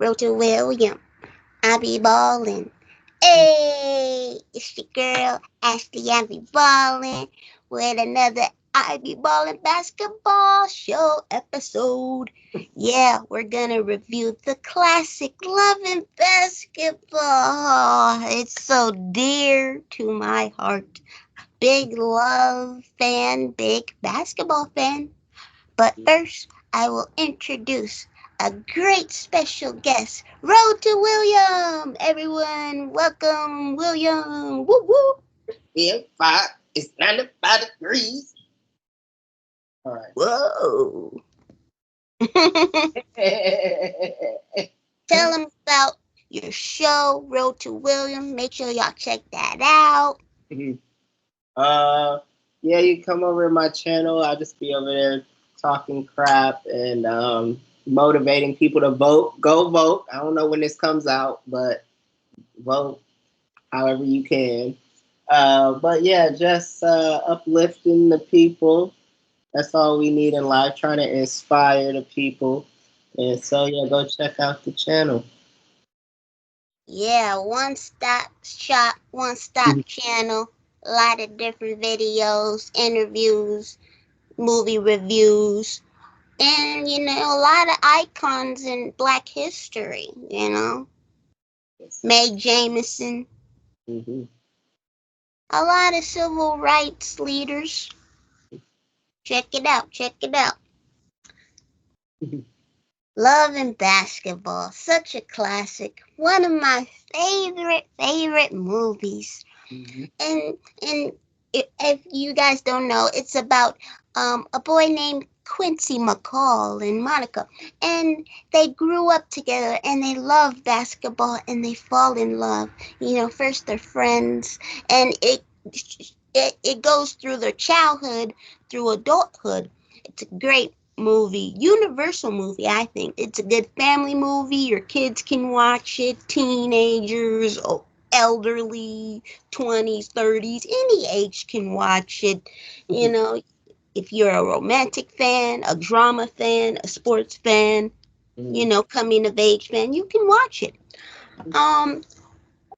Road to William. I be ballin'. Hey, it's your girl, Ashley. I be ballin' with another I be ballin' basketball show episode. Yeah, we're gonna review the classic Love and Basketball. It's so dear to my heart. Big love fan, big basketball fan. But first, I will introduce a great special guest, Road to William. Everyone, welcome, William. Woo woo. It's 95 degrees. All right. Whoa. Tell them about your show, Road to William. Make sure y'all check that out. Yeah, you come over to my channel. I'll just be over there talking crap and motivating people to vote. Go vote. I don't know when this comes out, but vote however you can. But yeah, just uplifting the people. That's all we need in life, trying to inspire the people. And so, yeah, go check out the channel. Yeah, one stop shop, one stop channel. A lot of different videos, interviews, movie reviews, and a lot of icons in Black history. Yes. Mae Jameson, Mm-hmm. a lot of civil rights leaders. Check it out, check it out. Love and Basketball, such a classic. One of my favorite movies. Mm-hmm. And if you guys don't know, it's about a boy named Quincy McCall and Monica, and they grew up together and they love basketball and they fall in love. First they're friends, and it goes through their childhood, through adulthood. It's a great movie, universal movie. I think it's a good family movie. Your kids can watch it, teenagers, elderly, 20s, 30s, any age can watch it. If you're a romantic fan, a drama fan, a sports fan, coming of age fan, you can watch it.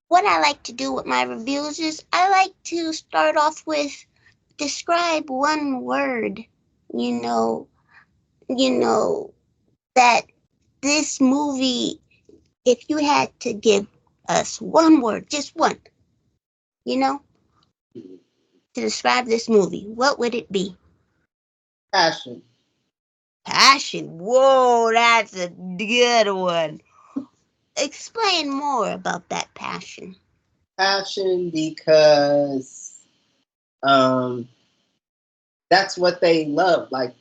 What I like to do with my reviews is I like to start off with describe one word, you know, that this movie, if you had to give us one word, just one, you know, to describe this movie, what would it be? Passion. Passion. Whoa, that's a good one. Explain more about that passion. Passion because that's what they love. Like,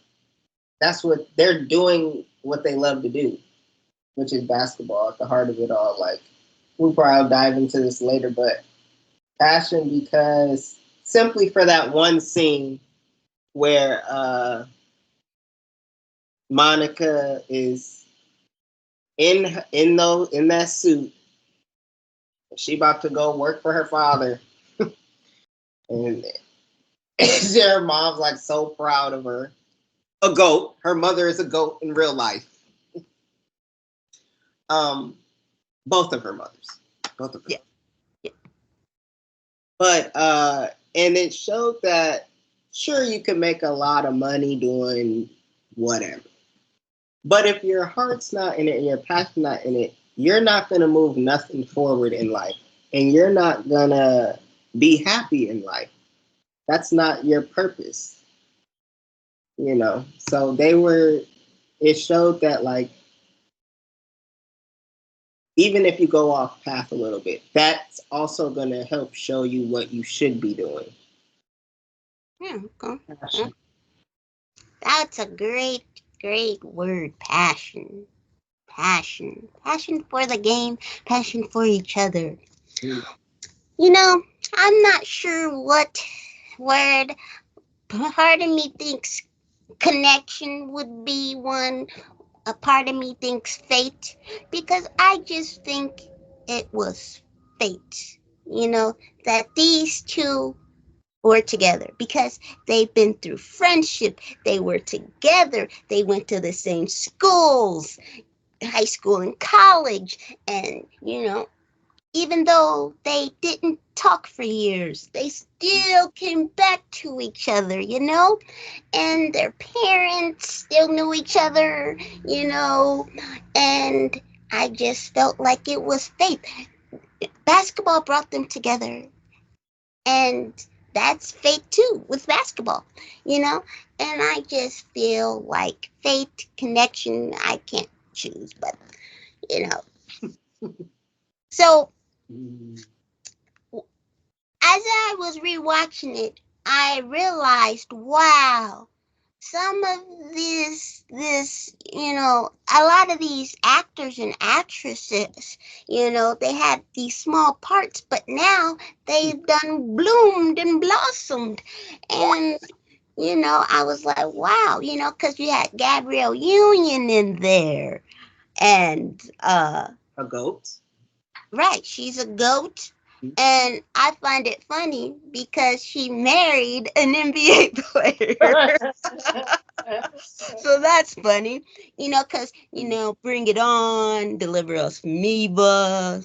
that's what they're doing, what they love to do, which is basketball at the heart of it all. Like, we'll probably dive into this later, but passion because simply for that one scene where Monica is in that suit. She about to go work for her father, and her mom's like so proud of her. A goat. Her mother is a goat in real life. Both of her mothers. Both of her. Yeah. But and it showed that sure you can make a lot of money doing whatever. But if your heart's not in it and your passion's not in it, you're not gonna move nothing forward in life. And you're not gonna be happy in life. That's not your purpose. So it showed that, like, even if you go off path a little bit, that's also going to help show you what you should be doing. Yeah, okay. That's a great word. Passion. Passion for the game, passion for each other. I'm not sure what word. Part of me thinks connection would be one. A part of me thinks fate, because I just think it was fate, that these two were together because they've been through friendship. They were together. They went to the same schools. high school and college, and even though they didn't talk for years, they still came back to each other, and their parents still knew each other, and I just felt like it was fate. Basketball brought them together, and that's fate too with basketball, and I just feel like fate, connection, I can't choose, but you know. So as I was rewatching it, I realized, wow, some of a lot of these actors and actresses, they had these small parts, but now they've done bloomed and blossomed. And, I was like, wow, because you had Gabrielle Union in there. And, A goat. right, she's a goat. And I find it funny because she married an NBA player. So that's funny, because, Bring It On, Deliver Us from Eva,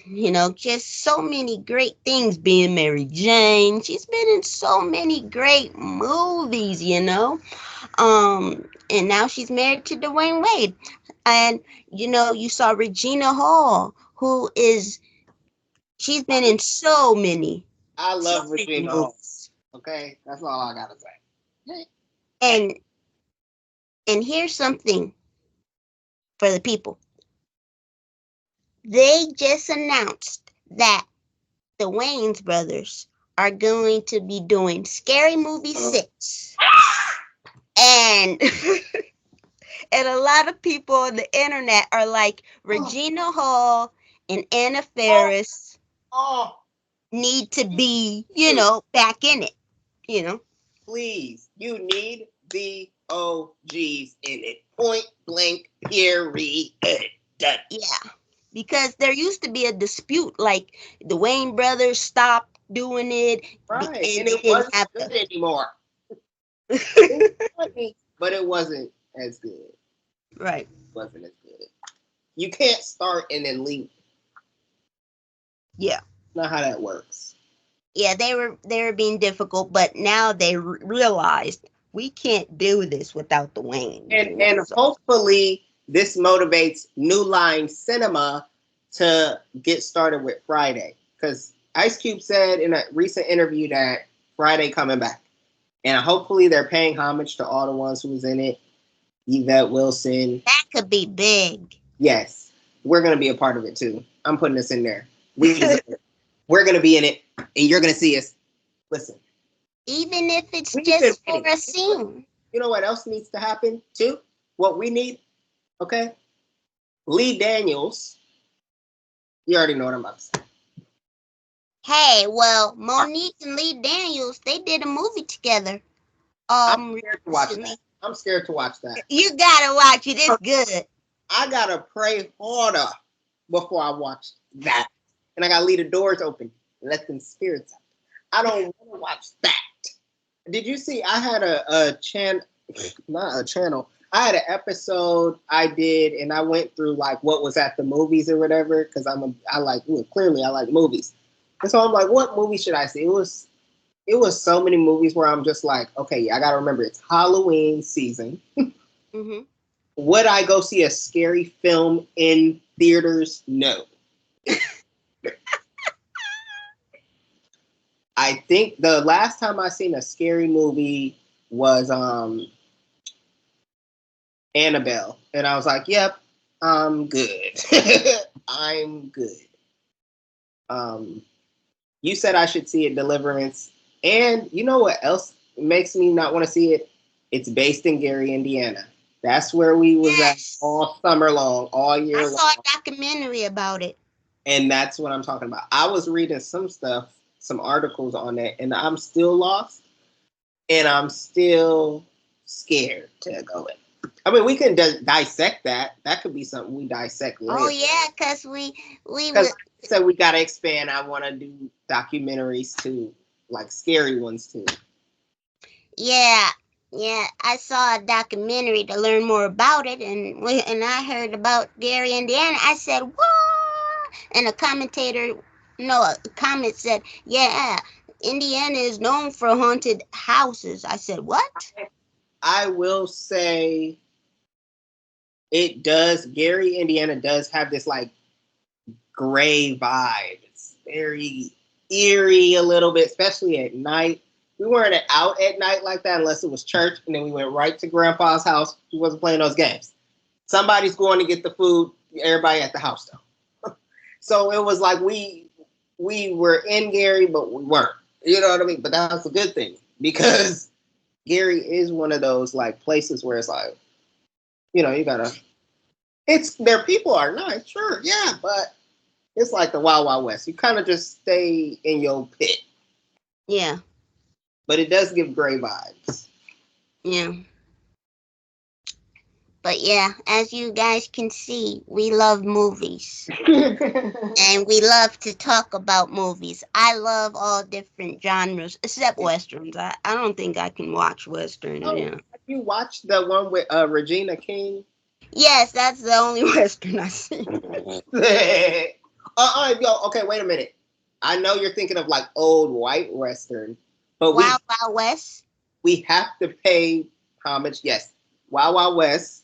just so many great things, being Mary Jane. She's been in so many great movies, and now she's married to Dwayne Wade. And, you saw Regina Hall, she's been in I so love many Regina Hall. movies. Okay, that's all I gotta say. And here's something for the people. They just announced that the Wayans brothers are going to be doing Scary Movie 6. And and a lot of people on the internet are like, Regina Hall and Anna Faris need to be, back in it. Please, you need the OGs in it. Point blank, period. Done. Yeah. Because there used to be a dispute, like the Wayne brothers stopped doing it, Right, and and they it didn't wasn't have good the. anymore. It was funny, but it wasn't as good. Right. It wasn't as good. You can't start and then leave. Yeah. Not how that works. Yeah, they were being difficult, but now they realized we can't do this without the Wayne. And So. hopefully this motivates New Line Cinema to get started with Friday, because Ice Cube said in a recent interview that Friday coming back, and hopefully they're paying homage to all the ones who was in it. Yvette Wilson. That could be big. Yes, we're gonna be a part of it too. I'm putting this in there. We're gonna be in it, and you're gonna see us. Listen, Even if it's we've been just for waiting. a scene. You know what else needs to happen too? What we need, okay? Lee Daniels. You already know what I'm about to say. Hey, well, Monique and Lee Daniels, they did a movie together. I'm scared to watch Recently. that. I'm scared to watch that. You gotta watch it. It's good. I gotta pray harder before I watch that, and I gotta leave the doors open and let them spirits out. I don't want to watch that. Did you see? I had a channel, not a channel. I had an episode I did, and I went through like what was at the movies or whatever, because clearly I like movies, and so I'm like, what movie should I see? It was so many movies where I'm just like, okay, I gotta remember it's Halloween season. Mm-hmm. Would I go see a scary film in theaters? No. I think the last time I seen a scary movie was Annabelle, and I was like, "Yep, I'm good. I'm good." You said I should see it, Deliverance, and you know what else makes me not want to see it? It's based in Gary, Indiana. That's where we was at all summer long, all year I long. saw a documentary about it. And that's what I'm talking about. I was reading some stuff, some articles on it, and I'm still lost, and I'm still scared to go in. I mean, we can dissect that. That could be something we dissect later. Oh yeah, because we would. So we gotta expand. I want to do documentaries too, like scary ones too. Yeah, Yeah, I saw a documentary to learn more about it, and I heard about Gary, Indiana. I said, "What?" And a commentator, no, a comment said, "Yeah, Indiana is known for haunted houses." I said, "What?" I will say it does. Gary, Indiana does have this like gray vibe. It's very eerie a little bit, especially at night. We weren't out at night like that unless it was church, and then we went right to Grandpa's house. He wasn't playing those games. Somebody's going to get the food. Everybody at the house though. So it was like we were in Gary, but we weren't. You know what I mean? But that's a good thing because Gary is one of those like places where it's like, you gotta. It's their people are nice, sure, yeah, but it's like the Wild Wild West. You kind of just stay in your pit, Yeah, but it does give gray vibes. yeah. But yeah, as you guys can see, we love movies. And we love to talk about movies. I love all different genres, except westerns. I don't think I can watch westerns. Oh, Yeah. have you watched the one with Regina King? Yes, that's the only western I see. Yo, okay, wait a minute. I know you're thinking of like old white western, but we Wild Wild West. we have to pay homage. Yes, Wild Wild West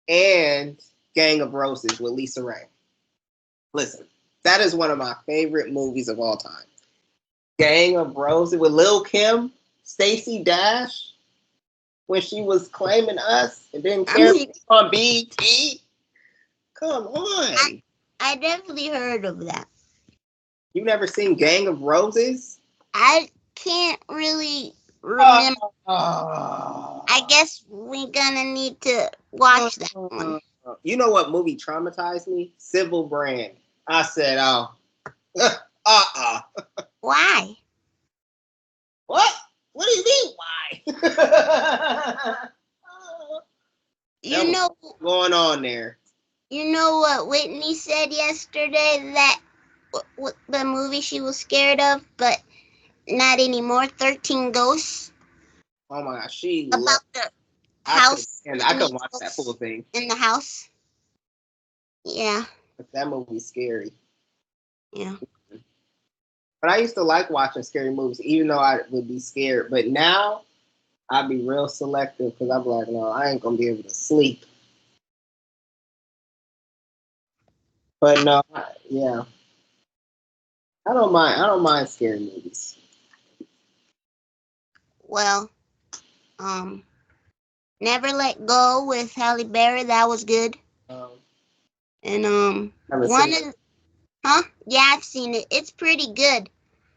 and Gang of Roses with Lisa Ray. Listen, that is one of my favorite movies of all time. Gang of Roses with Lil Kim, Stacey Dash when she was claiming us and didn't I care mean, on BET. Come I, on. I definitely heard of that. You never seen Gang of Roses? I can't really remember. I Oh. guess we're gonna need to watch that one. You know what movie traumatized me? Civil Brand. I said, oh, uh-uh. Why? What? What do you mean, why? That You was know, going on there. you know what Whitney said yesterday that the movie she was scared of, but not anymore. 13 Ghosts, Oh my gosh, she about left. the I could house and I and the could watch that full ghosts thing. in the house. Yeah, But that movie's scary. yeah. But I used to like watching scary movies, even though I would be scared. But now I'd be real selective because I'm like, no, I ain't gonna be able to sleep. But no, yeah, I don't mind. I don't mind scary movies. Well, um, Never Let Go with Halle Berry. That was good. Um, And I haven't one seen it. of huh? Yeah, I've seen it. It's pretty good.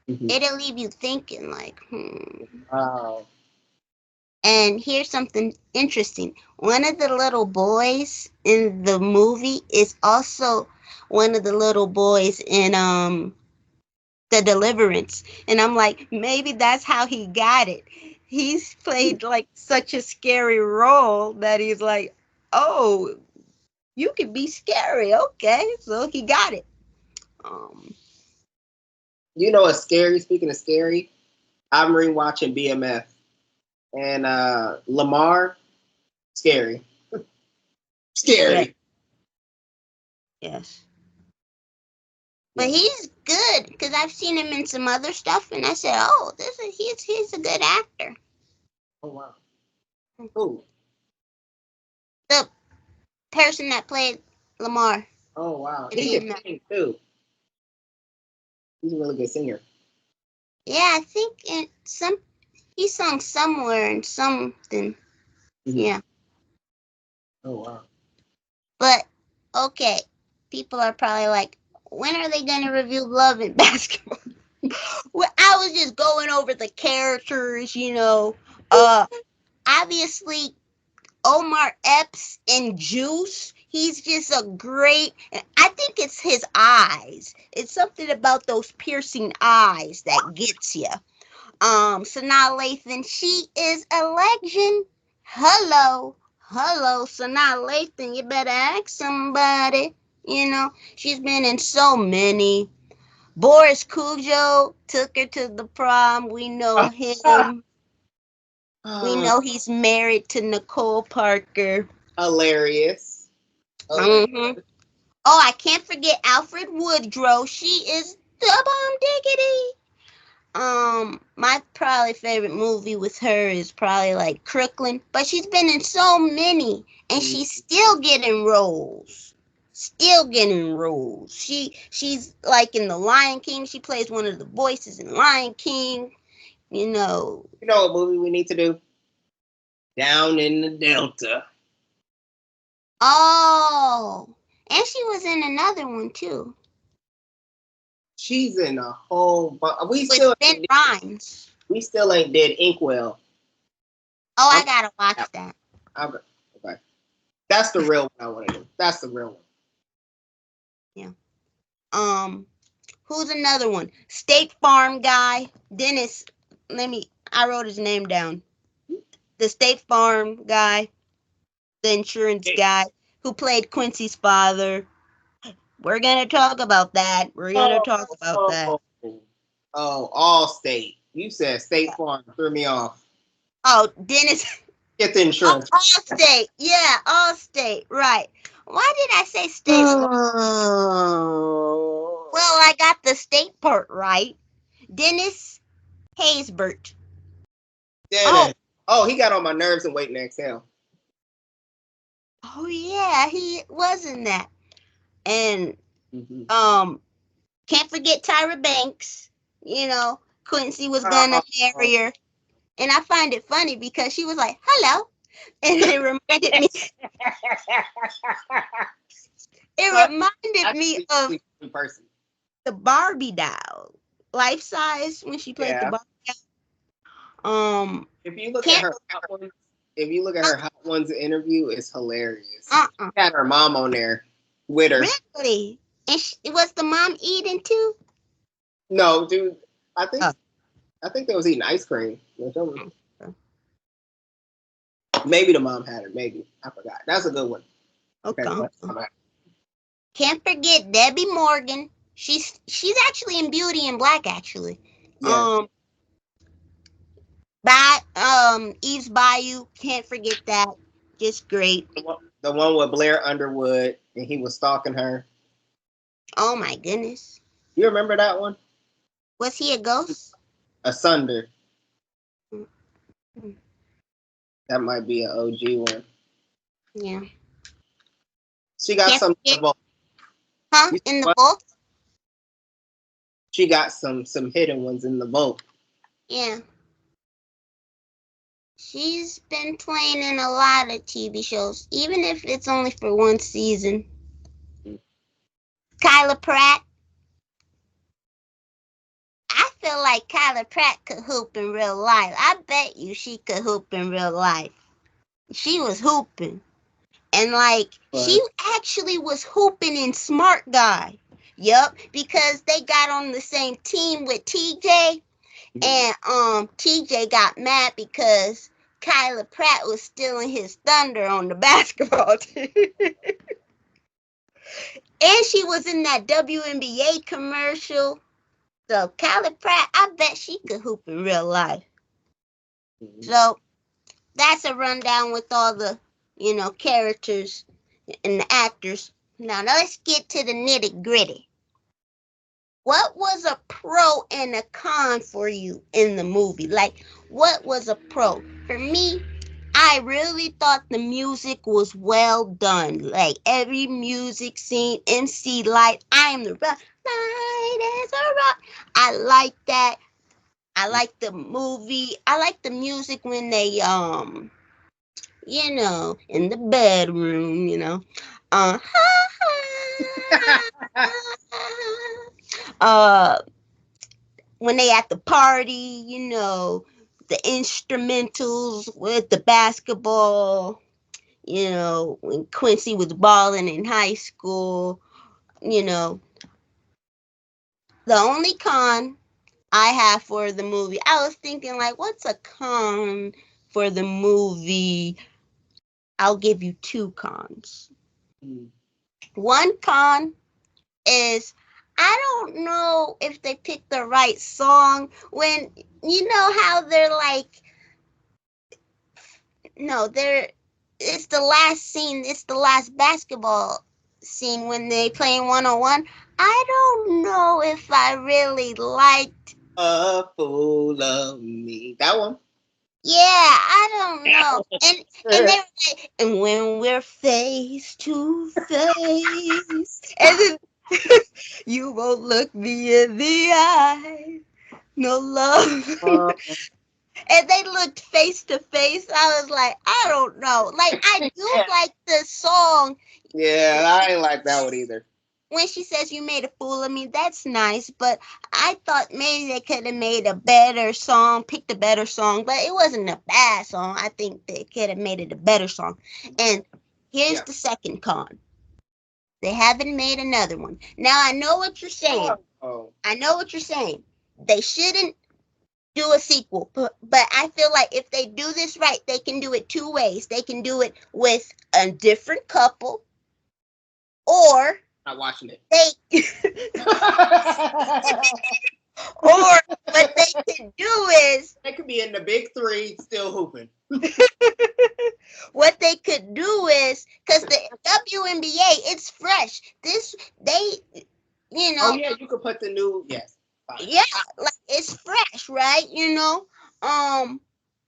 Mhm. It'll leave you thinking, like, Uh, And here's something interesting. One of the little boys in the movie is also one of the little boys in The Deliverance. And I'm like, maybe that's how he got it. He's played like such a scary role that he's like, oh, you can be scary. Okay. So he got it. Um, you know what's scary? Speaking of scary, I'm rewatching BMF and Lamar. Scary, yeah, scary. yes. But Yeah. he's good because I've seen him in some other stuff, and I said, "Oh, he's a good actor." Oh wow. Ooh. The person that played Lamar Oh wow. in He can BMF. sing too. He's a really good singer. Yeah, I think he sung somewhere in something. Mhm. Yeah, Oh wow. but okay, people are probably like, when are they gonna review Love and Basketball? Well, I was just going over the characters. Obviously Omar Epps in Juice. He's just a great. I think it's his eyes. It's something about those piercing eyes that gets you. Sanaa Lathan, she is a legend. Hello, Sanaa Lathan. You better ask somebody. She's been in so many. Boris Cujo took her to the prom. We know him. We know he's married to Nicole Parker. Hilarious. Mm-hmm. Oh, I can't forget Alfred Woodrow. She is the bomb diggity. My probably favorite movie with her is probably like Crooklyn, but she's been in so many, and she's still getting roles. Still getting roles. She's like in The Lion King. She plays one of the voices in Lion King. You know. You know what movie we need to do? Down in the Delta. Oh, and she was in another one too. She's in a whole. We With still Ben Rhymes. We still ain't did Inkwell. Oh, I gotta watch that. Okay, that's the real one I want to do. That's the real one. Yeah. Who's another one? State Farm guy, Dennis. I wrote his name down. The State Farm guy, the insurance guy who played Quincy's father. We're gonna talk about that. Oh, Allstate. You said State Farm. Threw me off. Oh, Dennis. Get the insurance. Oh, Allstate. Yeah, Allstate. Right. Why did I say State Farm? Well, I got the state part right. Dennis Haysbert. Dennis. Oh, he got on my nerves and Waiting to Exhale. Oh yeah, he was in that. And can't forget Tyra Banks. You know, Quincy was gonna marry her. And I find it funny because she was like, hello. And it reminded me of the Barbie doll. Life size when she played the Barbie doll. If you look at her Hot Ones interview, it's hilarious. She had her mom on there with her. Really? And was the mom eating too? No, dude. I think they was eating ice cream. Maybe the mom had her. Maybe I forgot. That's a good one. Okay. Can't forget Debbie Morgan. She's actually in Beauty and Black actually. Yeah. Eve's Bayou. Can't forget that. Just great. The one with Blair Underwood and he was stalking her. Oh my goodness. You remember that one? Was he a ghost? Asunder. That might be an OG one. Yeah. She got some in the vault. Huh? In the vault? She got some hidden ones in the vault. Yeah. She's been playing in a lot of TV shows, even if it's only for one season. Kyla Pratt. I feel like Kyla Pratt could hoop in real life. I bet you she could hoop in real life. She was hooping. And she actually was hooping in Smart Guy. Yup, because they got on the same team with TJ. And TJ got mad because Kyla Pratt was stealing his thunder on the basketball team. And she was in that WNBA commercial. So Kyla Pratt, I bet she could hoop in real life. So that's a rundown with all the, characters and the actors. Now let's get to the nitty gritty. What was a pro and a con for you in the movie? Like, what was a pro? For me, I really thought the music was well done. Like, every music scene, MC Light, I am the rock, light as a rock. I like that. I like the movie. I like the music when they, in the bedroom, when they at the party, the instrumentals with the basketball, when Quincy was balling in high school, the only con I have for the movie, I was thinking what's a con for the movie? I'll give you two cons. One con is I don't know if they picked the right song when how they're No, there. It's the last scene. It's the last basketball scene when they playing 1-on-1. I don't know if I really liked. A fool of me. That one. Yeah, I don't know. And they were like, and when we're face to face, and then you won't look me in the eye, no love. Uh, And they looked face to face. I was like, I don't know. Like, I do like the song yeah, I ain't like that one either. when she says you made a fool of me. That's nice, but I thought maybe they could have made a better song, picked a better song, but it wasn't a bad song. I think they could have made it a better song. And here's Yeah. the second con. They haven't made another one. Now I know what you're saying. Oh. I know what you're saying. They shouldn't do a sequel. But I feel like if they do this right, they can do it two ways. They can do it with a different couple, or Not watching it. they or what they can do is They could be in the big three, still hooping. what they could do is because the WNBA, it's fresh. This they Oh yeah, you could put the new Fine. yeah, like it's fresh, right?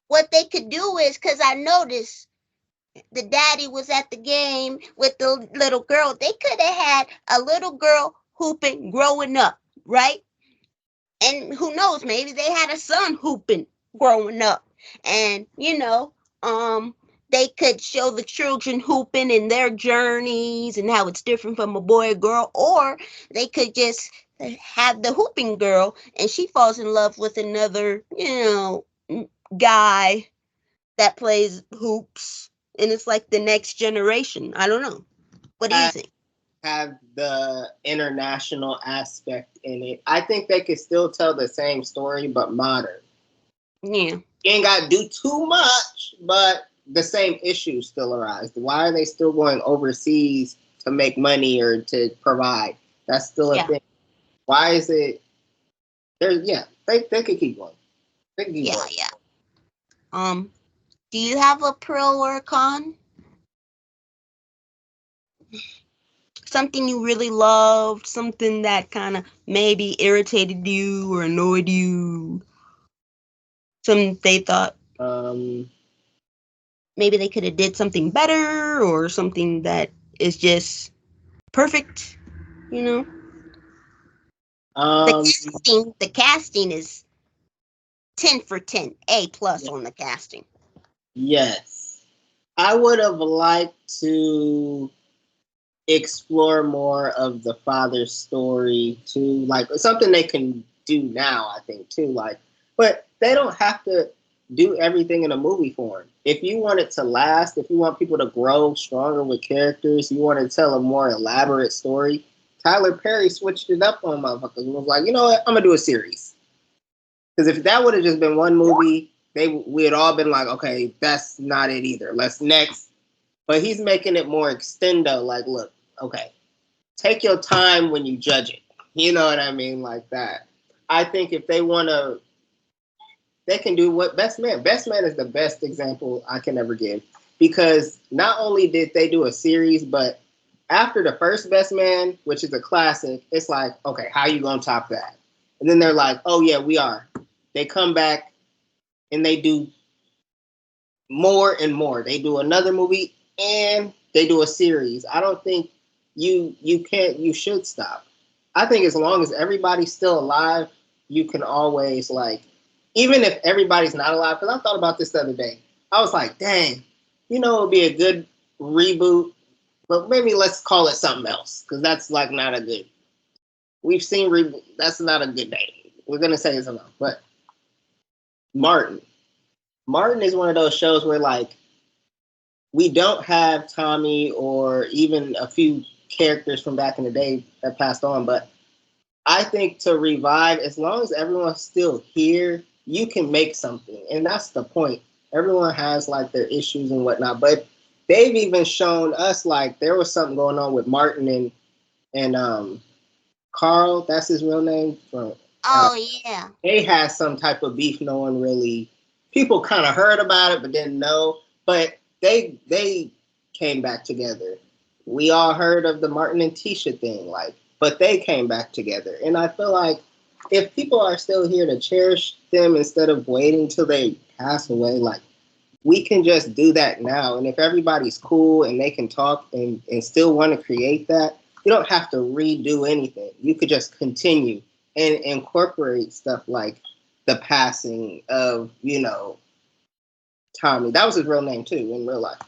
What they could do is because I noticed the daddy was at the game with the little girl. They could have had a little girl hooping growing up, right? And who knows, maybe they had a son hooping growing up. And, they could show the children hooping and their journeys and how it's different from a boy or girl, or they could just have the hooping girl and she falls in love with another, guy that plays hoops, and it's like the next generation. I don't know. What do you think? Have the international aspect in it. I think they could still tell the same story, but modern. Yeah. You ain't got to do too much, but the same issues still arise. Why are they still going overseas to make money or to provide? That's still a thing. Why is it? They could keep going. They could keep going. Yeah. Do you have a pro or a con? Something you really loved, something that kind of maybe irritated you or annoyed you, something they thought maybe they could have did something better, or something that is just perfect, you know? The casting is 10 for 10, A plus on the casting. Yes. I would have liked to explore more of the father's story too, like something they can do now, I think too, like, but they don't have to do everything in a movie form. If you want it to last, if you want people to grow stronger with characters, you want to tell a more elaborate story, Tyler Perry switched it up on motherfuckers and was like, you know what, I'm gonna do a series. Because if that would have just been one movie, we had all been like, okay, that's not it either. Let's next. But he's making it more extendo. Like, look, okay, take your time when you judge it. You know what I mean? Like that. I think if they want to, they can do what Best Man. Best Man is the best example I can ever give. Because not only did they do a series, but after the first Best Man, which is a classic, it's like, okay, how you going to top that? And then they're like, oh, yeah, we are. They come back and they do more and more. They do another movie and they do a series. I don't think you should stop. I think as long as everybody's still alive, you can always, like, even if everybody's not alive, because I thought about this the other day. I was like, dang, it would be a good reboot, but maybe let's call it something else, because that's like not a good. We've seen reboot. That's not a good name. We're gonna say something else, but Martin. Martin is one of those shows where, like, we don't have Tommy or even a few characters from back in the day that passed on, but I think to revive, as long as everyone's still here, you can make something. And that's the point. Everyone has, like, their issues and whatnot, but they've even shown us, like, there was something going on with Martin and Carl, that's his real name. They had some type of beef. No one really, people kind of heard about it, but didn't know. But they came back together. We all heard of the Martin and Tisha thing, like, but they came back together. And I feel like if people are still here to cherish them instead of waiting till they pass away, like, we can just do that now. And if everybody's cool and they can talk and still want to create that, you don't have to redo anything. You could just continue and incorporate stuff like the passing of, Tommy. That was his real name too in real life.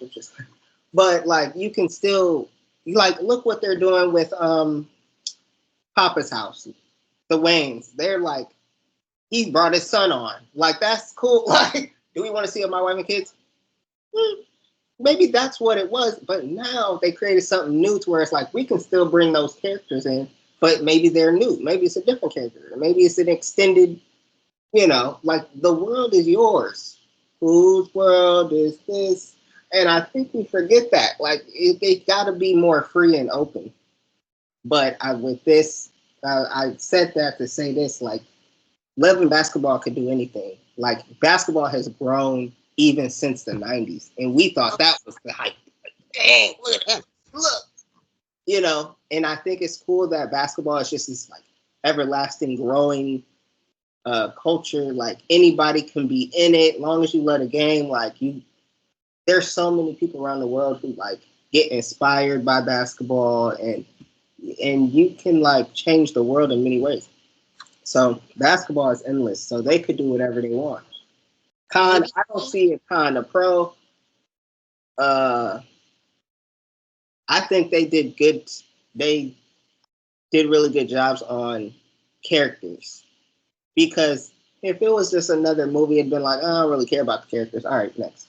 But like you can still like look what they're doing with Papa's house, the Wayans. They're like he brought his son on. Like that's cool. Like, do we want to see My Wife and Kids? Maybe that's what it was, but now they created something new to where it's like we can still bring those characters in, but maybe they're new. Maybe it's a different character. Maybe it's an extended, like the world is yours. Whose world is this? And I think we forget that. Like it got to be more free and open. But with this, I said that to say this: like, Love and Basketball could do anything. Like basketball has grown even since the 90s. And we thought that was the hype. Like, dang, look at him. Look. And I think it's cool that basketball is just this like everlasting growing culture. Like anybody can be in it as long as you love the game. Like there's so many people around the world who like get inspired by basketball and you can like change the world in many ways. So basketball is endless. So they could do whatever they want. I don't see it kind of pro. I think they did good. They did really good jobs on characters. Because if it was just another movie, it'd been like, I don't really care about the characters. All right, next.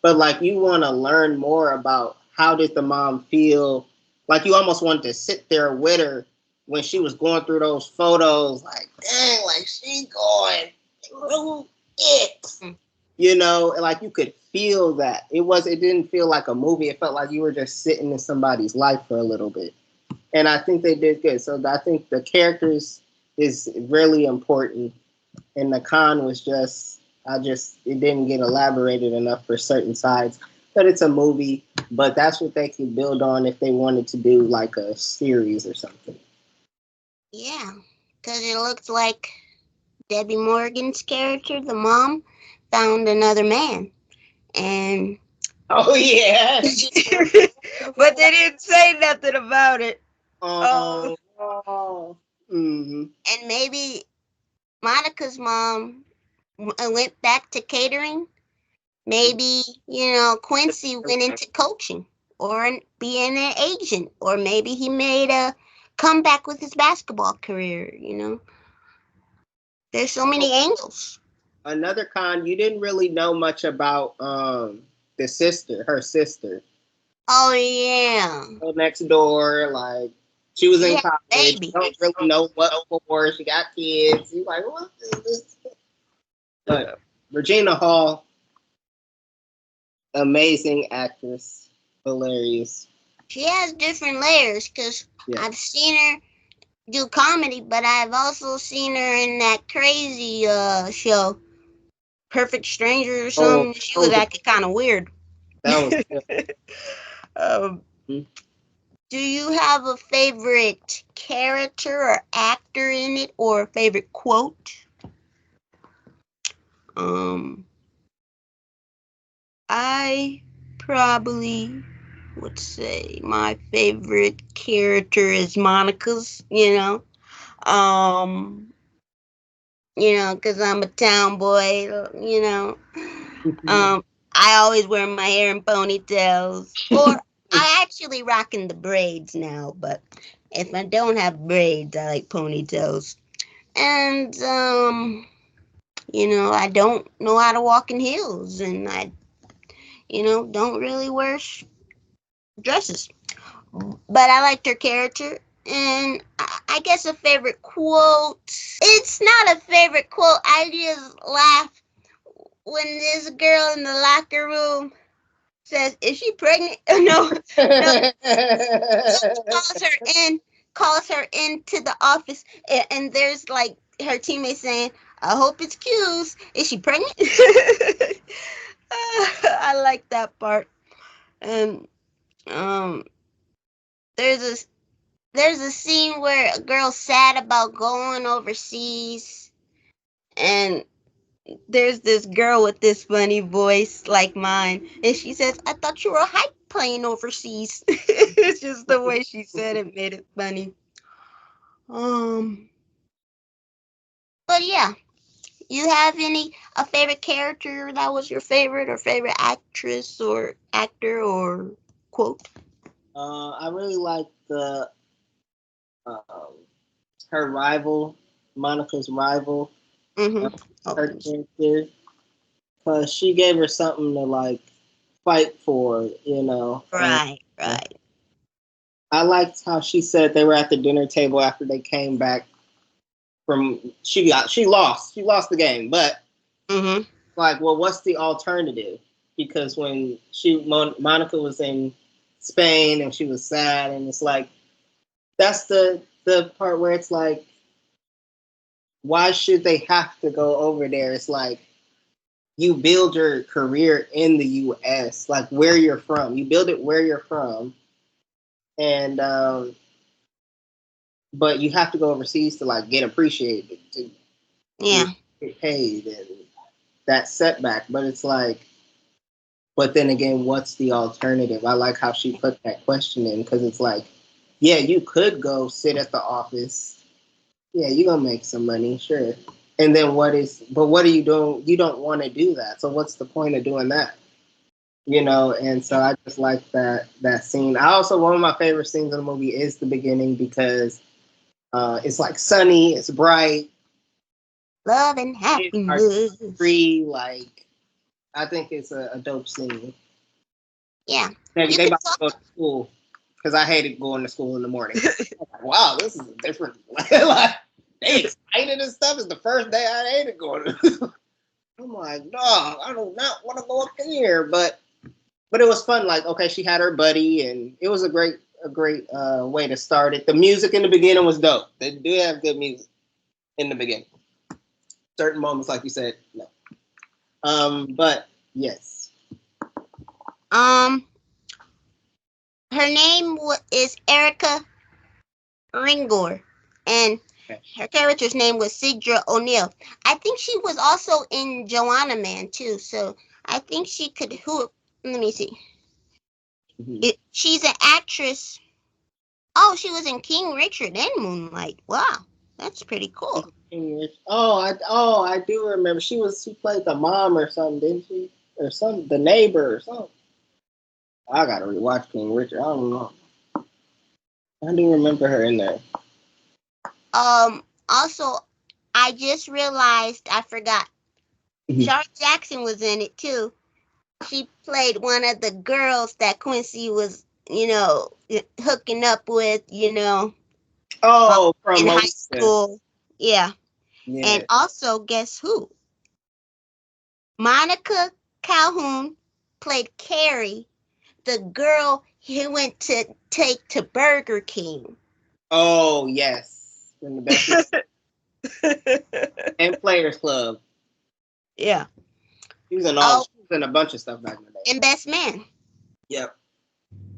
But like you want to learn more about how did the mom feel. Like you almost wanted to sit there with her when she was going through those photos. Like, dang, like she going through it. Like you could feel that. It didn't feel like a movie. It felt like you were just sitting in somebody's life for a little bit. And I think they did good. So I think the characters is really important. And the con was it didn't get elaborated enough for certain sides. But it's a movie. But that's what they could build on if they wanted to do like a series or something. Yeah, because it looks like Debbie Morgan's character, the mom, found another man. And oh yeah. But they didn't say nothing about it. Oh. Mm-hmm. And maybe Monica's mom went back to catering. Maybe, Quincy went into coaching or being an agent. Or maybe he made a comeback with his basketball career, There's so many angles. Another con, you didn't really know much about her sister. Oh yeah. Next door, like she was in college. Baby. You don't really know what for. She got kids. You're like, what is this? But Regina Hall, amazing actress, hilarious. She has different layers because I've seen her do comedy, but I've also seen her in that crazy show, Perfect Stranger or something. She was acting kind of weird. That was Do you have a favorite character or actor in it, or a favorite quote? I probably would say my favorite character is Monica's, because I'm a town boy, I always wear my hair in ponytails, or I actually rocking the braids now, but if I don't have braids, I like ponytails. And, I don't know how to walk in heels, and I, don't really wear dresses. But I liked her character. And I guess a favorite quote. It's not a favorite quote. I just laugh when this girl in the locker room says, "Is she pregnant?" No. Calls her into the office, and there's like her teammates saying, "I hope it's Q's. Is she pregnant?" I I like that part. And um, there's a scene where a girl's sad about going overseas, and there's this girl with this funny voice like mine, and she says, "I thought you were a hype playing overseas." It's just the way she said it made it funny. Um, but yeah, you have a favorite character that was your favorite, or favorite actress or actor or quote? I really like the um, her rival, Monica's rival, uh, Mm-hmm. Oh, her character, because she gave her something to like fight for, you know. right, Uh, right. I liked how she said they were at the dinner table after they came back from she lost the game, but Mm-hmm. like, well, what's the alternative? Because when Monica was in Spain and she was sad, and it's like that's the part where it's like, why should they have to go over there? It's like you build your career in the U.S., like where you're from. You build it where you're from, and but you have to go overseas to like get appreciated, to Yeah. get paid, and that setback. But it's like, but then again, what's the alternative? I like how she put that question in, because it's like, yeah, you could go sit at the office. Yeah, you're gonna make some money, sure. And then but what are you doing? You don't want to do that. So what's the point of doing that? You know, and so I just like that scene. I also, one of my favorite scenes in the movie is the beginning, because it's like sunny, it's bright, Love and kids are happiness. free. Like, I think it's a dope scene. Yeah. You They could about to talk. go to school, because I hated going to school in the morning. Like, wow, this is a different. Like, they excited and stuff. It's the first day I hated going to. I'm like, no, I do not want to go up there. But it was fun. Like, okay, she had her buddy, and it was a great way to start it. The music in the beginning was dope. They do have good music in the beginning. Certain moments, like you said, no. But yes. Um, her name is Erica Ringor, and Okay. her character's name was Sidra O'Neill. I think she was also in Joanna Man too, so I think she could. Who? Let me see. Mm-hmm. She's an actress. Oh, she was in King Richard and Moonlight. Wow, that's pretty cool. I do remember. She played the mom or something, didn't she? Or some the neighbor or something. I gotta rewatch King Richard. I don't know. I do remember her in there. Also, I just realized I forgot. Charlotte Jackson was in it too. She played one of the girls that Quincy was, hooking up with, um, Oh, from in high Moesha. school. Yeah. And Yeah. also, guess who? Monica Calhoun played Carrie, the girl he went to take to Burger King. Oh yes, from the best and Players Club. Yeah. She was in Oh, a bunch of stuff back in the day. and Best Man. Yep.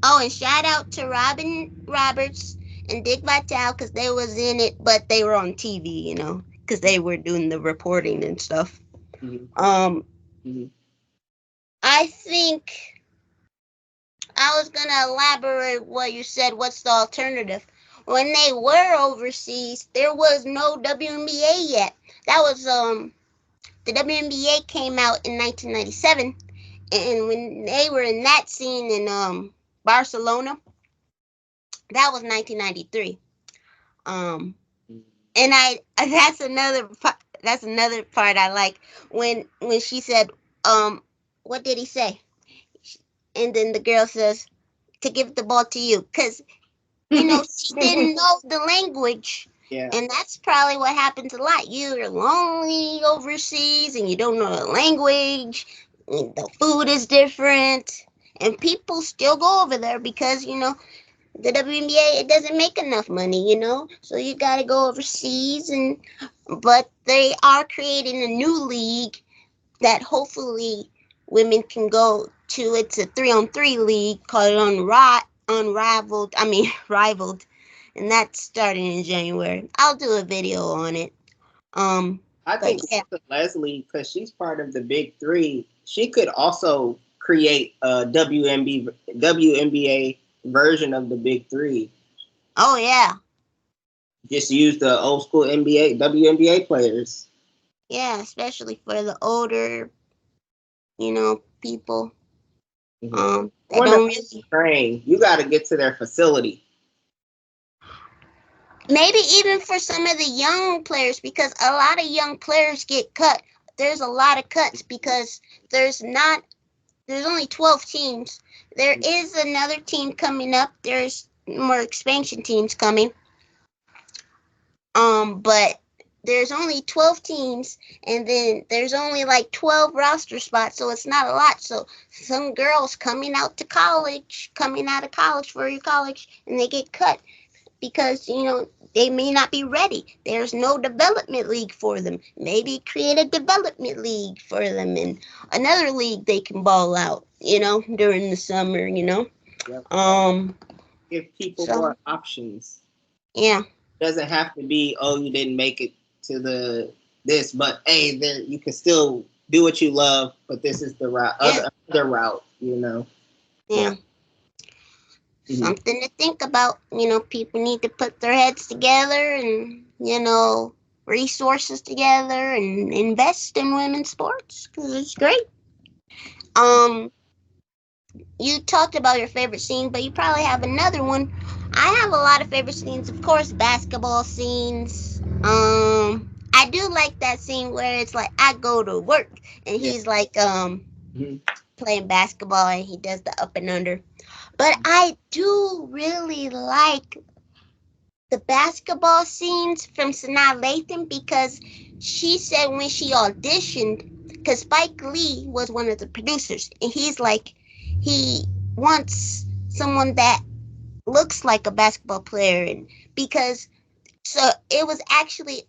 Oh, and shout out to Robin Roberts and Dick Vitale because they was in it, but they were on TV, because they were doing the reporting and stuff. Mm-hmm. Um, Mm-hmm. I think I was gonna elaborate what you said. What's the alternative? When they were overseas, there was no WNBA yet. That was the WNBA came out in 1997, and when they were in that scene in Barcelona, that was 1993. Um, and I that's another part I like when she said, what did he say? And then the girl says to give the ball to you, because she didn't know the language. Yeah. And that's probably what happens a lot. You're lonely overseas and you don't know the language. The food is different. And people still go over there because, the WNBA, it doesn't make enough money, So you got to go overseas. But they are creating a new league that hopefully women can go to it's a 3-on-3 league called Unrivaled. I mean Rivaled, and that's starting in January. I'll do a video on it. I But think yeah, Leslie, because she's part of the Big Three, she could also create a WNBA version of the Big Three. oh yeah, Just use the old school WNBA players. yeah, especially for the older, people. Mhm. I That wonder don't how they really. train. You got to get to their facility. Maybe even for some of the young players, because a lot of young players get cut. There's a lot of cuts because there's only 12 teams. There is another team coming up. There's more expansion teams coming. But there's only 12 teams, and then there's only like 12 roster spots, so it's not a lot. So some girls coming out of college for your college, and they get cut because they may not be ready. There's no development league for them. Maybe create a development league for them and another league they can ball out, during the summer, Yep. Um Give people so more options. yeah. Doesn't have to be, oh, you didn't make it to the this, but hey, there you can still do what you love, but this is the route, Yeah. other route. Yeah. Mhm. Something to think about. People need to put their heads together and, resources together and invest in women's sports because it's great. Um, you talked about your favorite scene, but you probably have another one. I have a lot of favorite scenes, of course, basketball scenes. I do like that scene where it's like I go to work and Yeah. he's like Mhm. playing basketball and he does the up and under. But I do really like the basketball scenes from Sanaa Lathan because she said when she auditioned, because Spike Lee was one of the producers, and he's like, he wants someone that looks like a basketball player, and because so it was actually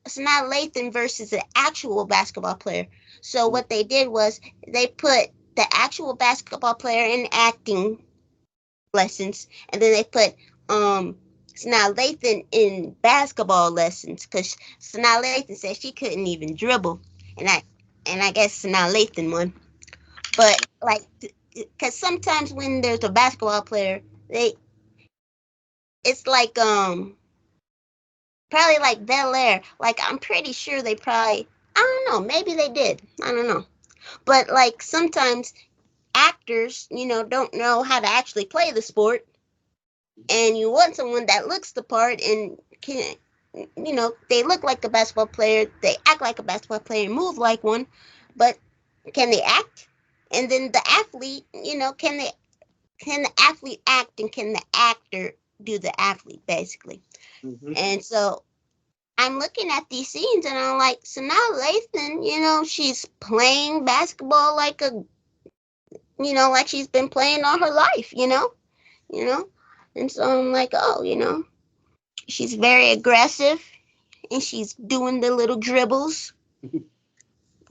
Sanaa Lathan versus an actual basketball player. So what they did was they put the actual basketball player in acting lessons, and then they put Sanaa Lathan in basketball lessons because Sanaa Lathan said she couldn't even dribble, and I guess Sanaa Lathan won. But like, because sometimes when there's a basketball player, they it's like probably like Bel Air. Like I'm pretty sure they probably I don't know maybe they did I don't know, but like sometimes actors don't know how to actually play the sport, and you want someone that looks the part and can they look like a basketball player, they act like a basketball player, move like one, but can they act? And then the athlete, can the athlete act, and can the actor do the athlete basically? Mhm. And so I'm looking at these scenes and I'm like, so now Lathan, she's playing basketball like she's been playing all her life, you know. And so I'm like, oh, she's very aggressive and she's doing the little dribbles,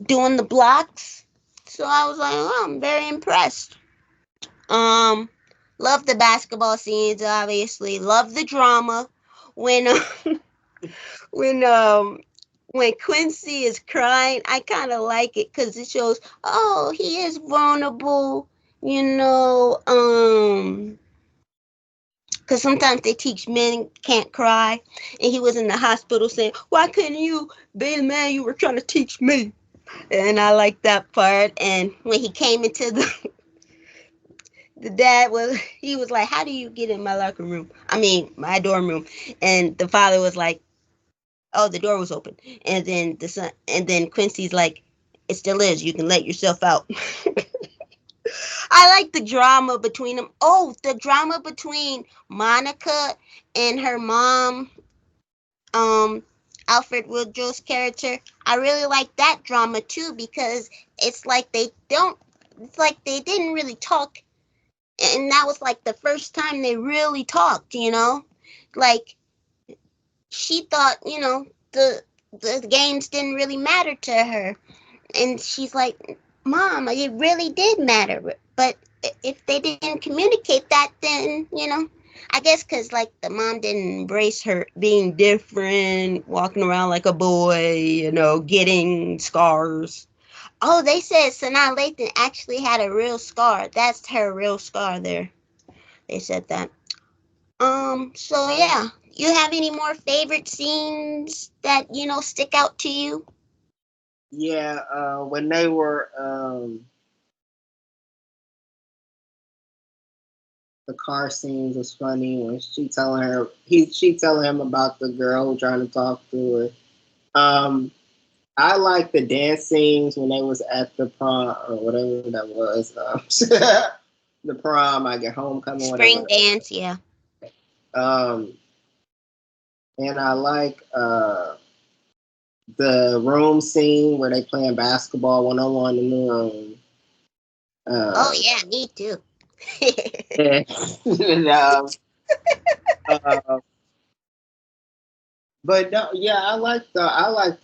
doing the blocks. So I was like, oh, I'm very impressed. Um, love the basketball scenes, obviously. Love the drama. When when when Quincy is crying, I kind of like it because it shows, oh, he is vulnerable. You know, because sometimes they teach men can't cry, and he was in the hospital saying, "Why couldn't you be the man you were trying to teach me?" And I like that part. And when he came into the dad was he was like, "How do you get in my locker room? I mean, my dorm room?" And the father was like, "Oh, the door was open." And then the son, and then Quincy's like, "It still is. You can let yourself out." I like the drama between them. Oh, the drama between Monica and her mom, um, Alfred Woodrow's character. I really like that drama too because it's like they don't. It's like they didn't really talk, and that was like the first time they really talked. Like she thought, the games didn't really matter to her, and she's like, Mom, it really did matter. But if they didn't communicate that, then, I guess because, like, the mom didn't embrace her being different, walking around like a boy, getting scars. Oh, they said Sanaa Lathan actually had a real scar. That's her real scar there. They said that. So yeah. You have any more favorite scenes that, stick out to you? Yeah, when they were the car scenes was funny when she telling him about the girl who trying to talk to her. I like the dance scenes when they was at the prom or whatever that was. The prom, I get homecoming, Spring whatever. dance, yeah. Um, and I like the room scene where they playing basketball 1-on-1 in the room. Oh yeah, me too. And, uh, but no, yeah, I liked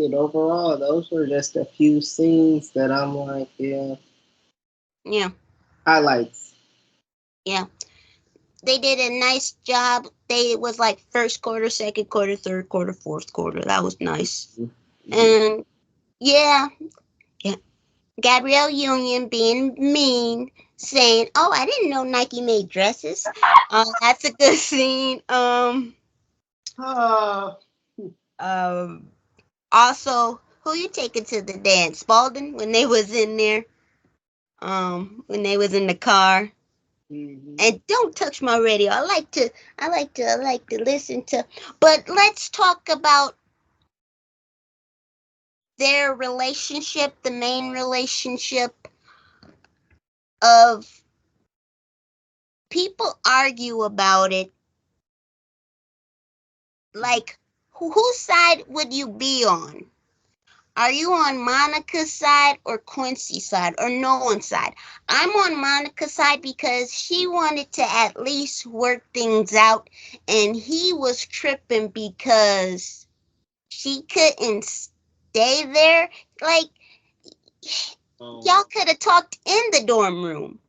it overall. Those were just a few scenes that I'm like, yeah, Yeah, highlights. yeah. They did a nice job. They it was like first quarter, second quarter, third quarter, fourth quarter. That was nice. Mhm. And yeah, yeah. Gabrielle Union being mean, saying, "Oh, I didn't know Nike made dresses." That's a good scene. Uh, Um. Also, who you taking to the dance? Spalding when they was in there. When they was in the car. mhm. And don't touch my radio. I like to listen to. But let's talk about their relationship, the main relationship of people argue about it. Like, whose side would you be on? Are you on Monica's side or Quincy's side or no one's side? I'm on Monica's side because she wanted to at least work things out, and he was tripping because she couldn't stay there. Like, y'all could have talked in the dorm room,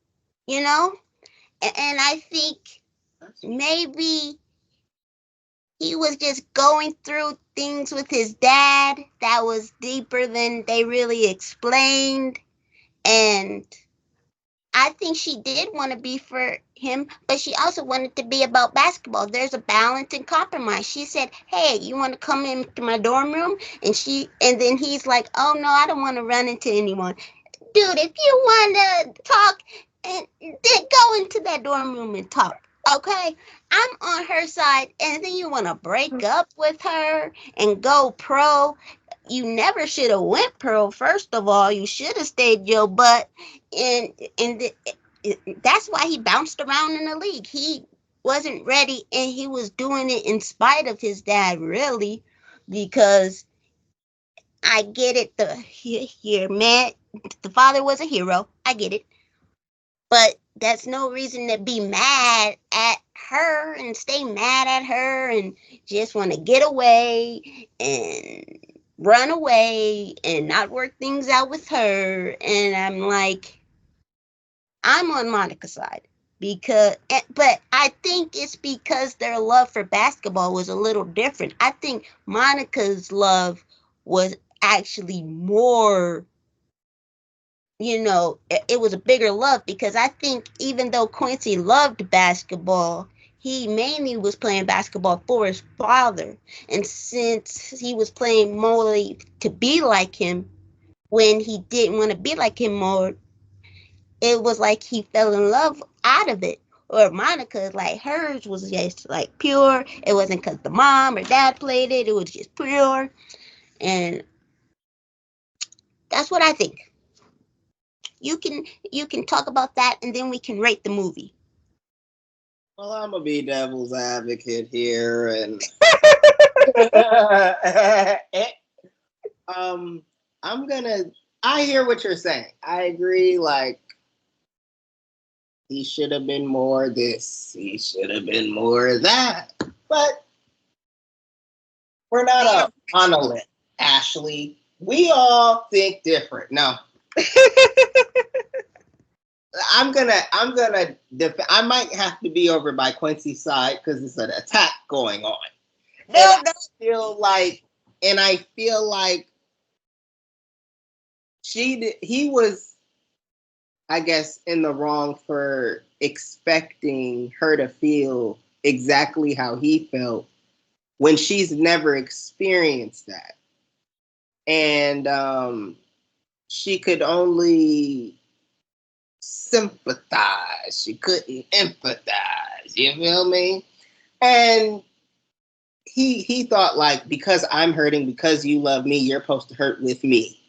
you know? And I think maybe he was just going through things with his dad that was deeper than they really explained. And I think she did want to be for him, but she also wanted to be about basketball. There's a balance and compromise. She said, "Hey, you want to come into my dorm room?" And then he's like, "Oh no, I don't want to run into anyone." Dude, if you want to talk, and then go into that dorm room and talk. Okay, I'm on her side, and then you want to break up with her and go pro. You never should have went pro. First of all, you should have stayed your butt, and that's why he bounced around in the league. He wasn't ready, and he was doing it in spite of his dad, really, because I get it. Here, man, the father was a hero. I get it, but that's no reason to be mad at her and stay mad at her and just want to get away and run away and not work things out with her. And I'm like, I'm on Monica's side but I think it's because their love for basketball was a little different. I think Monica's love was actually more, it was a bigger love because I think even though Quincy loved basketball, he mainly was playing basketball for his father. And since he was playing mostly to be like him, when he didn't want to be like him more, it was like he fell in love out of it. Or Monica, like hers was just like pure. It wasn't because the mom or dad played it. It was just pure. And that's what I think. You can talk about that and then we can rate the movie. Well, I'm gonna be devil's advocate here, and um, I'm gonna. I hear what you're saying. I agree. Like he should have been more this. He should have been more that. But we're not a monolith, Ashley. We all think different. No, I might have to be over by Quincy's side because it's an attack going on. No, And I feel like he was, I guess, in the wrong for expecting her to feel exactly how he felt when she's never experienced that. And she could only sympathize. She couldn't empathize. You feel me? And he thought like, because I'm hurting, because you love me, you're supposed to hurt with me.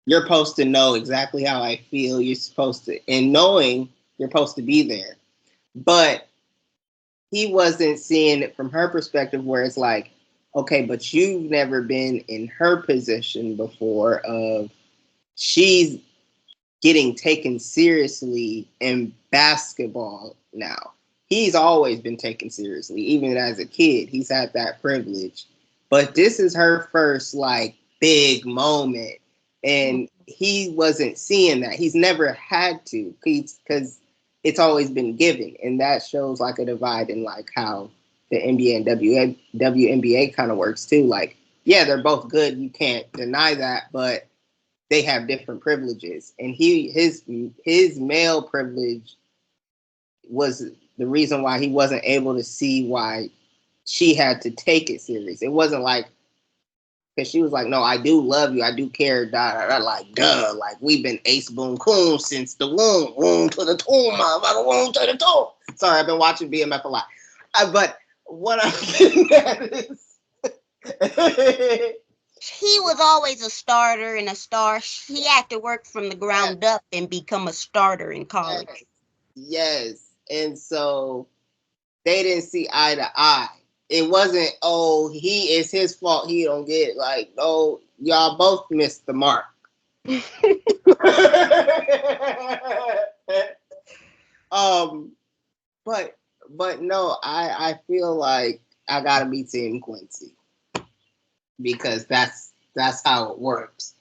You're supposed to know exactly how I feel. You're supposed to, and knowing you're supposed to be there. But he wasn't seeing it from her perspective where it's like, okay, but you've never been in her position before of she's getting taken seriously in basketball now. He's always been taken seriously, even as a kid. He's had that privilege. But this is her first like big moment. And he wasn't seeing that. He's never had to because it's always been given. And that shows like a divide in like how the NBA and WNBA kind of works too. Like, yeah, they're both good. You can't deny that. But they have different privileges, and his male privilege was the reason why he wasn't able to see why she had to take it serious. It wasn't like because she was like, "No, I do love you, I do care." Da, da, da, like, duh, like we've been ace boom coon since the womb to the tomb, motherfucker, womb to the tomb. Sorry, I've been watching BMF a lot, but what I'm getting at is. He was always a starter and a star. He had to work from the ground up and become a starter in college. Yes. And so they didn't see eye to eye. It wasn't, oh, it's his fault. He don't get it. Like, no, y'all both missed the mark. But no, I feel like I gotta be Team Quincy because that's how it works.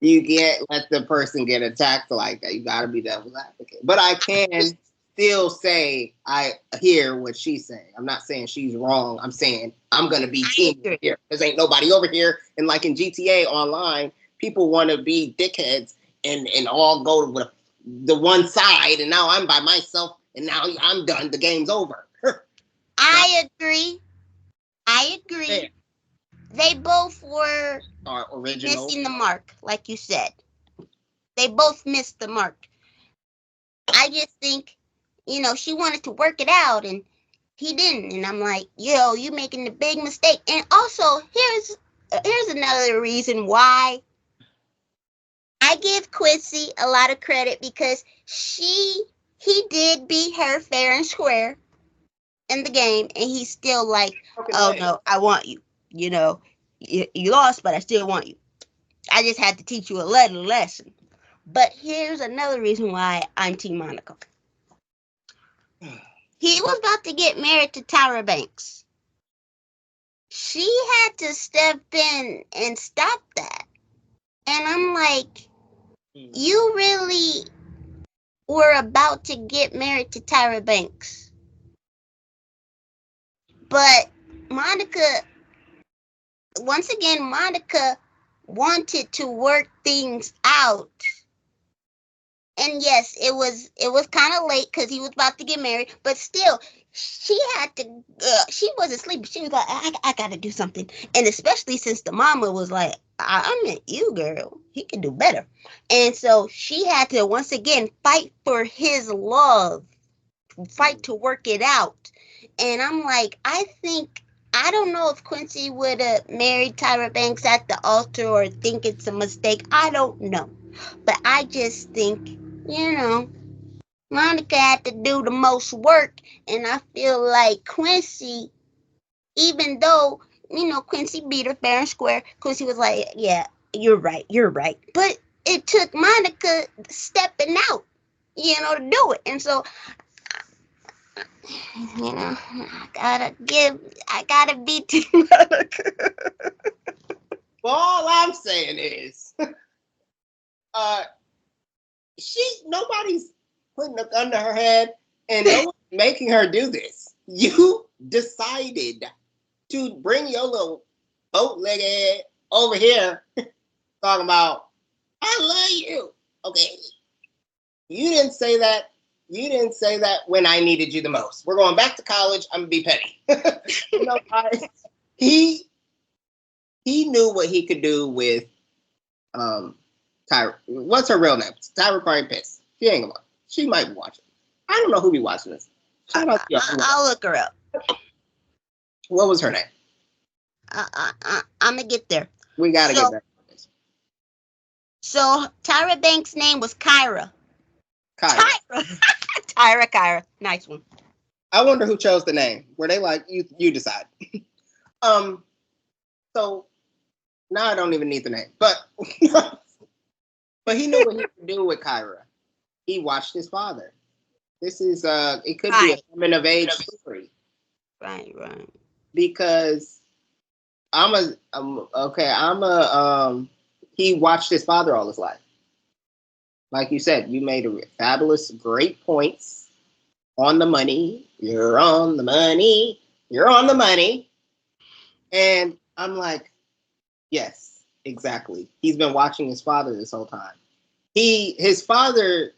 You can't let the person get attacked like that. You gotta be devil's advocate. But I can still say I hear what she's saying. I'm not saying she's wrong. I'm saying I'm gonna be team here. There's ain't nobody over here. And like in GTA Online, people want to be dickheads and all go to the one side. And now I'm by myself. And now I'm done. The game's over. I agree. Yeah. They both were missing the mark, like you said. They both missed the mark. I just think, she wanted to work it out and he didn't. And I'm like, you making the big mistake. And also, here's another reason why I give Quincy a lot of credit because he did beat her fair and square in the game, and he's still like, oh no, I want you. You lost, but I still want you. I just had to teach you a little lesson. But here's another reason why I'm Team Monica. He was about to get married to Tyra Banks. She had to step in and stop that. And I'm like, you really were about to get married to Tyra Banks. But Monica wanted to work things out. And yes, it was kind of late because he was about to get married. But still, she had to. She wasn't sleeping. She was like, I got to do something. And especially since the mama was like, I meant you, girl. He can do better. And so she had to once again fight for his love, fight to work it out. And I'm like, I don't know if Quincy would have married Tyra Banks at the altar or think it's a mistake. I don't know. But I just think, Monica had to do the most work. And I feel like Quincy, even though, Quincy beat her fair and square, Quincy was like, yeah, you're right. But it took Monica stepping out, to do it. And so, I gotta be Team Monica. Well, all I'm saying is, Nobody's putting a gun to her head, and no one's making her do this. You decided to bring your little boat-legged head over here talking about, I love you. Okay. You didn't say that. You didn't say that when I needed you the most. We're going back to college. I'm going to be petty. You know, he knew what he could do with Tyra. What's her real name? Tyra probably pissed. She ain't gonna watch. She might be watching. I don't know who be watching this. I'll look her up. What was her name? I'm gonna get there. We gotta get back to this. So Tyra Banks' name was Kyra. Tyra. Nice one. I wonder who chose the name. Were they like, you decide? So now I don't even need the name. But but he knew what he could do with Kyra. He watched his father. This is it could be a coming of age story. Right. Because he watched his father all his life. Like you said, you made a fabulous, great points on the money. You're on the money. You're on the money. And I'm like, yes, exactly. He's been watching his father this whole time. His father,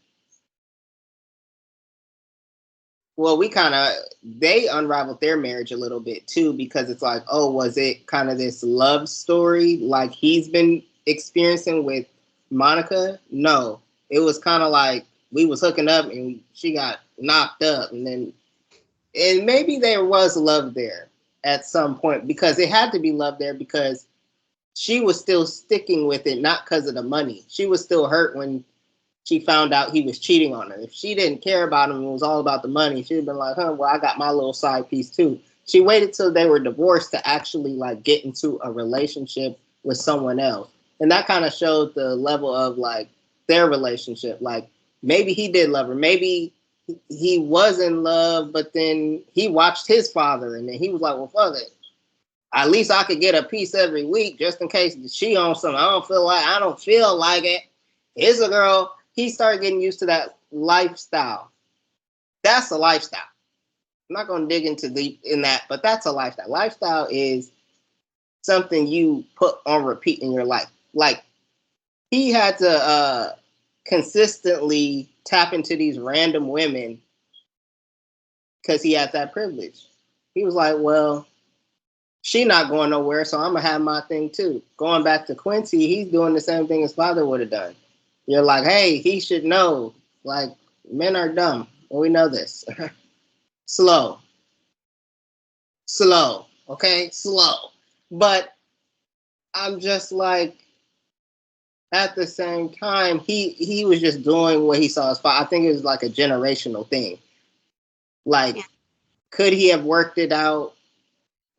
well, they unraveled their marriage a little bit too, because it's like, oh, was it kind of this love story like he's been experiencing with Monica? No, it was kind of like we was hooking up and she got knocked up, and maybe there was love there at some point, because it had to be love there because she was still sticking with it, not because of the money. She was still hurt when she found out he was cheating on her. If she didn't care about him, it was all about the money, she'd have been like, well, I got my little side piece too. She waited till they were divorced to actually like get into a relationship with someone else. And that kind of showed the level of like their relationship. Like maybe he did love her. Maybe he was in love, but then he watched his father and then he was like, well, fuck it. At least I could get a piece every week just in case she on something. I don't feel like it. Here's a girl. He started getting used to that lifestyle. That's a lifestyle. I'm not going to dig into deep in that, but that's a lifestyle. Lifestyle is something you put on repeat in your life. Like he had to consistently tap into these random women because he had that privilege. He was like, well, she not going nowhere, so I'm going to have my thing too. Going back to Quincy, he's doing the same thing his father would have done. You're like, hey, he should know. Like, men are dumb. Well, we know this. Slow. Okay? Slow. But I'm just like, at the same time, he was just doing what he saw his father. I think it was like a generational thing. Like, could he have worked it out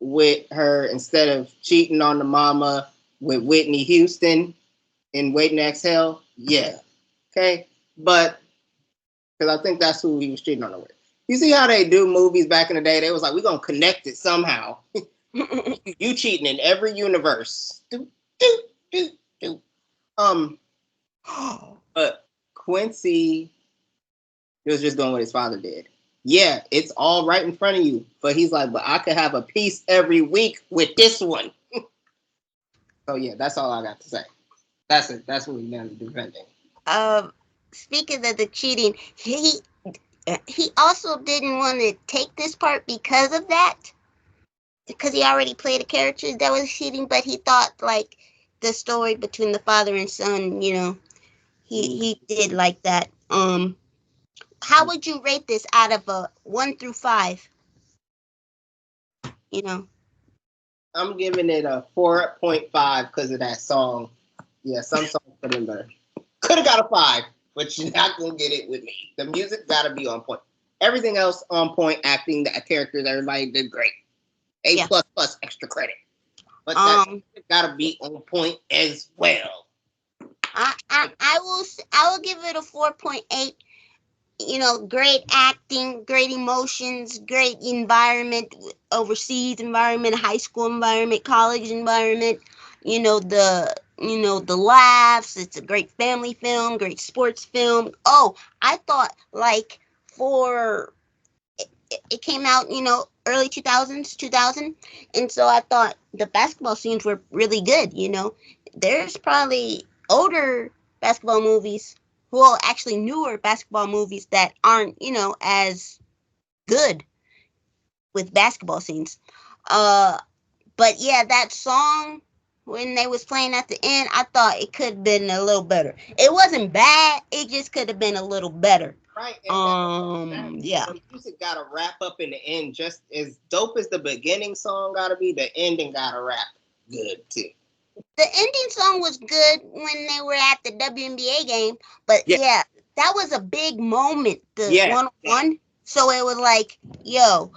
with her instead of cheating on the mama with Whitney Houston in Waiting to Exhale? Yeah. Okay? But, because I think that's who he was cheating on her with. You see how they do movies back in the day? They was like, we're going to connect it somehow. You cheating in every universe. But Quincy was just doing what his father did. Yeah, it's all right in front of you. But he's like, but I could have a piece every week with this one. So yeah, that's all I got to say. That's it. That's what we got to defending. Speaking of the cheating, he also didn't want to take this part because of that, because he already played a character that was cheating, but he thought like the story between the father and son, he did like that. How would you rate this out of a 1 through 5? I'm giving it a 4.5 because of that song. Yeah, some songs could have been better. Could have got a 5, but you're not gonna get it with me. The music gotta be on point. Everything else on point. Acting, the characters, everybody did great. A plus extra credit. But that gotta be on point as well. I will give it a 4.8. Great acting, great emotions, great environment, overseas environment, high school environment, college environment. The the laughs. It's a great family film, great sports film. Oh, I thought like for it came out, early 2000, and so I thought the basketball scenes were really good. There's probably older basketball movies, well, actually newer basketball movies that aren't, as good with basketball scenes. Uh, but yeah, that song when they was playing at the end, I thought it could have been a little better. It wasn't bad. It just could have been a little better. Right, and Yeah. the music gotta wrap up in the end. Just as dope as the beginning song gotta be, the ending gotta wrap good too. The ending song was good when they were at the WNBA game, but yeah, that was a big moment. The one-on-one, so it was like, yo,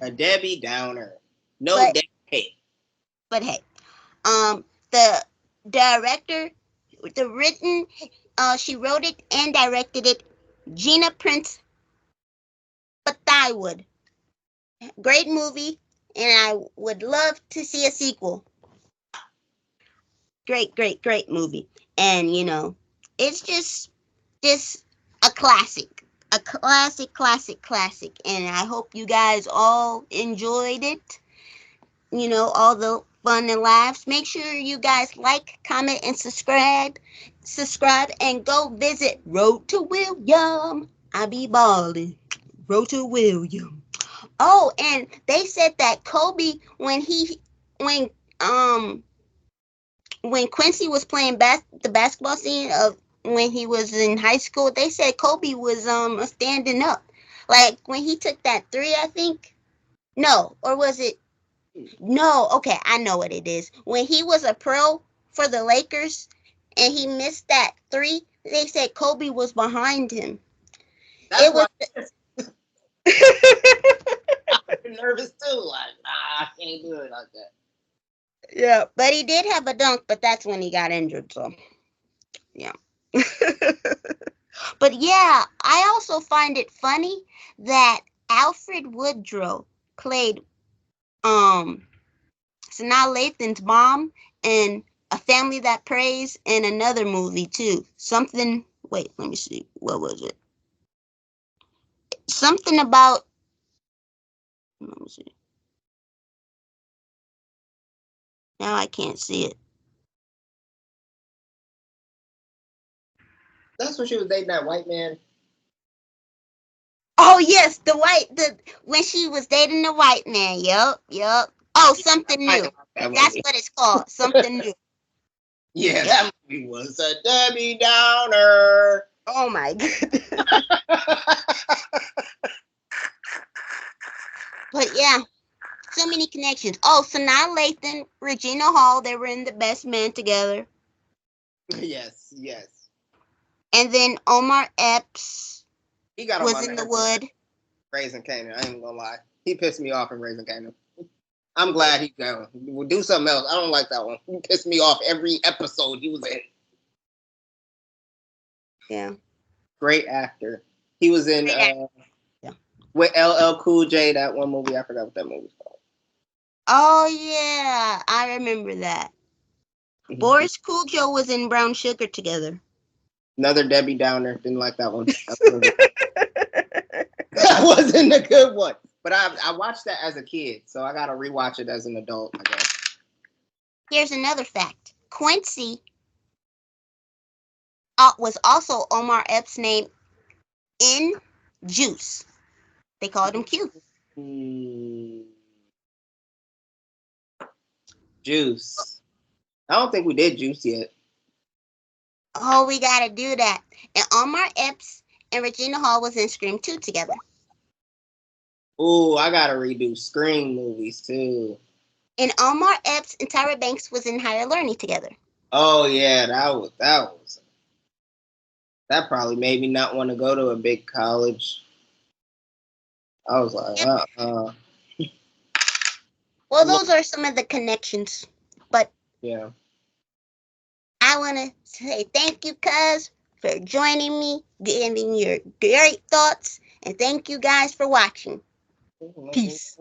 a Debbie Downer. No, hey. But hey, the director, she wrote it and directed it, Gina Prince Bathywood. Great movie, and I would love to see a sequel. Great, great, great movie. And it's just a classic. A classic, classic, classic. And I hope you guys all enjoyed it. All the fun and laughs. Make sure you guys like, comment, and subscribe. Subscribe and go visit Road to William. I be ballin'. Road to William. Oh, and they said that Kobe, when Quincy was playing the basketball scene of when he was in high school, they said Kobe was standing up. Like when he took that three, I think. No, or was it? No, okay, I know what it is. When he was a pro for the Lakers and he missed that three, they said Kobe was behind him. That's why I'm nervous too. Like, I can't do it like that. Yeah, but he did have a dunk, but that's when he got injured, so yeah. But yeah, I also find it funny that Alfred Woodrow played Sanaa Lathan's mom in A Family That Prays in another movie too. Wait, let me see. What was it? Something about, let me see. Now I can't see it. That's when she was dating that white man. Oh yes, when she was dating the white man. Yup. Oh, Something New. That's what it's called. Something New. Yeah, that movie was a Debbie Downer. Oh my goodness. But yeah, so many connections. Oh, Sanaa Lathan, Regina Hall, they were in The Best Man together. Yes. And then Omar Epps he got was in The Wood. Raising Canaan. I ain't gonna lie. He pissed me off in Raising Canaan. I'm glad he's going. We'll do something else. I don't like that one. He pissed me off every episode he was in. Yeah. Great actor. He was in with LL Cool J, that one movie. I forgot what that movie's called. Oh yeah, I remember that. Boris Cooljo was in Brown Sugar together. Another Debbie Downer. Didn't like that one. That wasn't a good one. But I watched that as a kid, so I gotta rewatch it as an adult, I guess. Here's another fact. Quincy was also Omar Epps' name in Juice. They called him Q. Juice. I don't think we did Juice yet. Oh, we gotta do that. And Omar Epps and Regina Hall was in Scream 2 together. Ooh, I gotta redo Scream movies too. And Omar Epps and Tyra Banks was in Higher Learning together. Oh yeah, that probably made me not want to go to a big college. I was like, Well, those are some of the connections. But yeah. I want to say thank you, cuz, for joining me, giving your great thoughts, and thank you guys for watching. Peace.